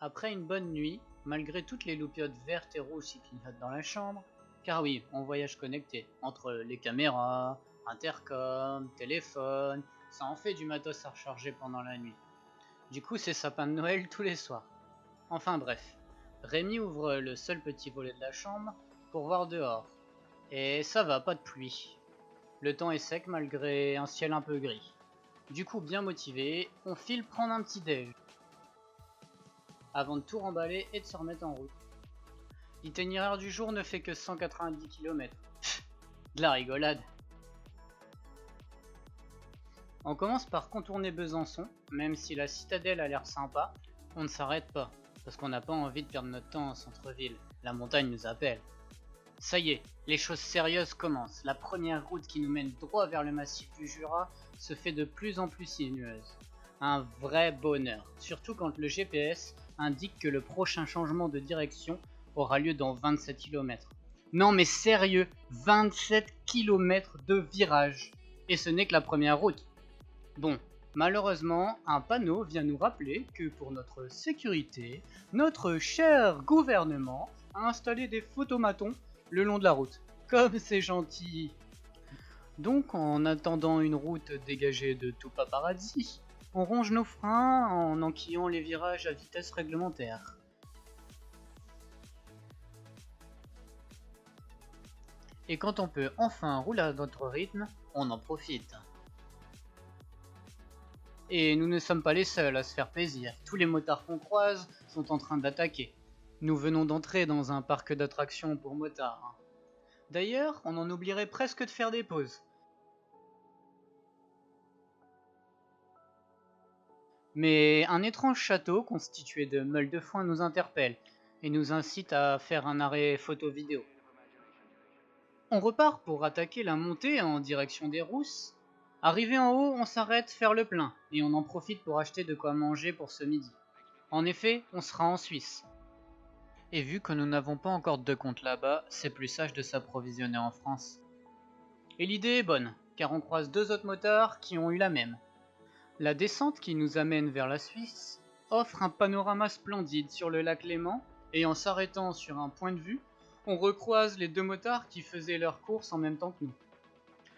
Après une bonne nuit, malgré toutes les loupiotes vertes et rouges qui clignotent dans la chambre, car oui, on voyage connecté, entre les caméras, intercom, téléphone, ça en fait du matos à recharger pendant la nuit. Du coup, c'est sapin de Noël tous les soirs. Enfin bref, Rémi ouvre le seul petit volet de la chambre pour voir dehors. Et ça va, pas de pluie. Le temps est sec malgré un ciel un peu gris. Du coup, bien motivé, on file prendre un petit déj. Avant de tout remballer et de se remettre en route. L'itinéraire du jour ne fait que 190 km. De la rigolade. On commence par contourner Besançon, même si la citadelle a l'air sympa, on ne s'arrête pas, parce qu'on n'a pas envie de perdre notre temps en centre-ville, la montagne nous appelle. Ça y est, les choses sérieuses commencent, la première route qui nous mène droit vers le massif du Jura se fait de plus en plus sinueuse. Un vrai bonheur, surtout quand le GPS indique que le prochain changement de direction aura lieu dans 27 km. Non mais sérieux, 27 km de virage. Et ce n'est que la première route. Bon, malheureusement, un panneau vient nous rappeler que pour notre sécurité, notre cher gouvernement a installé des photomatons le long de la route. Comme c'est gentil. Donc, en attendant une route dégagée de tout paparazzi, on ronge nos freins en enquillant les virages à vitesse réglementaire. Et quand on peut enfin rouler à notre rythme, on en profite. Et nous ne sommes pas les seuls à se faire plaisir, tous les motards qu'on croise sont en train d'attaquer. Nous venons d'entrer dans un parc d'attractions pour motards. D'ailleurs, on en oublierait presque de faire des pauses. Mais un étrange château constitué de meules de foin nous interpelle et nous incite à faire un arrêt photo-vidéo. On repart pour attaquer la montée en direction des Rousses. Arrivé en haut, on s'arrête faire le plein et on en profite pour acheter de quoi manger pour ce midi. En effet, on sera en Suisse. Et vu que nous n'avons pas encore de compte là-bas, c'est plus sage de s'approvisionner en France. Et l'idée est bonne, car on croise deux autres motards qui ont eu la même. La descente qui nous amène vers la Suisse offre un panorama splendide sur le lac Léman, et en s'arrêtant sur un point de vue, on recroise les deux motards qui faisaient leur course en même temps que nous.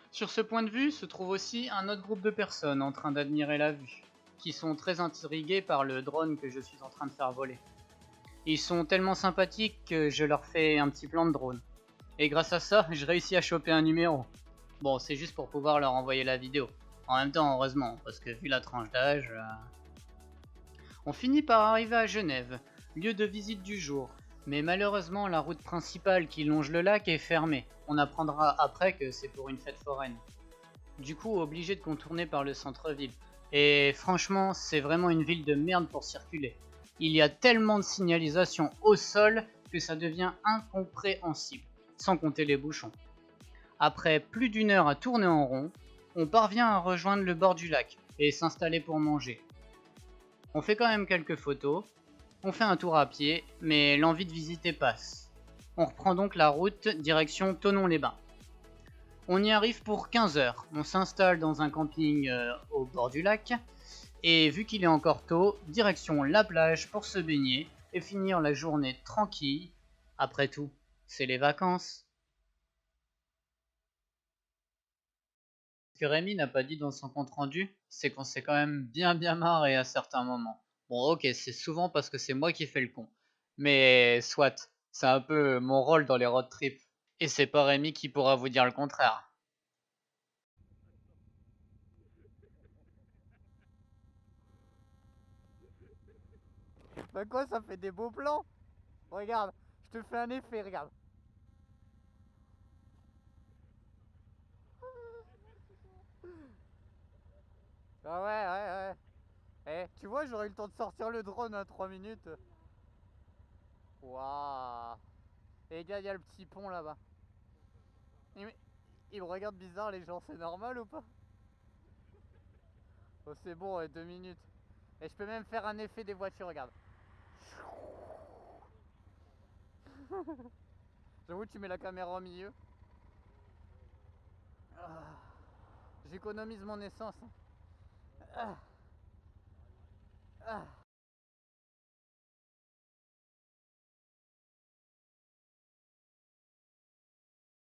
Sur ce point de vue se trouve aussi un autre groupe de personnes en train d'admirer la vue, qui sont très intrigués par le drone que je suis en train de faire voler. Ils sont tellement sympathiques que je leur fais un petit plan de drone. Et grâce à ça, je réussis à choper un numéro. Bon, c'est juste pour pouvoir leur envoyer la vidéo. En même temps, heureusement, parce que vu la tranche d'âge... On finit par arriver à Genève, lieu de visite du jour. Mais malheureusement, la route principale qui longe le lac est fermée. On apprendra après que c'est pour une fête foraine. Du coup, obligé de contourner par le centre-ville. Et franchement, c'est vraiment une ville de merde pour circuler. Il y a tellement de signalisation au sol que ça devient incompréhensible, sans compter les bouchons. Après plus d'une heure à tourner en rond, on parvient à rejoindre le bord du lac et s'installer pour manger. On fait quand même quelques photos, on fait un tour à pied, mais l'envie de visiter passe. On reprend donc la route direction Thonon-les-Bains. On y arrive pour 15 heures, on s'installe dans un camping au bord du lac, et vu qu'il est encore tôt, direction la plage pour se baigner et finir la journée tranquille. Après tout, c'est les vacances. Ce que Rémi n'a pas dit dans son compte rendu, c'est qu'on s'est quand même bien marré à certains moments. Bon ok, c'est souvent parce que c'est moi qui fais le con. Mais soit, c'est un peu mon rôle dans les road trips. Et c'est pas Rémi qui pourra vous dire le contraire. Bah quoi, ça fait des beaux plans. Regarde, je te fais un effet, regarde. Ah ouais. Tu vois, j'aurais eu le temps de sortir le drone à 3 minutes. Waouh. Et regarde, il y a le petit pont là-bas. Il, il me regarde bizarre, les gens, c'est normal ou pas? Oh, c'est bon, ouais, 2 minutes. Et je peux même faire un effet des voitures, regarde. J'avoue, tu mets la caméra au milieu. Ah, j'économise mon essence. Ah. Ah.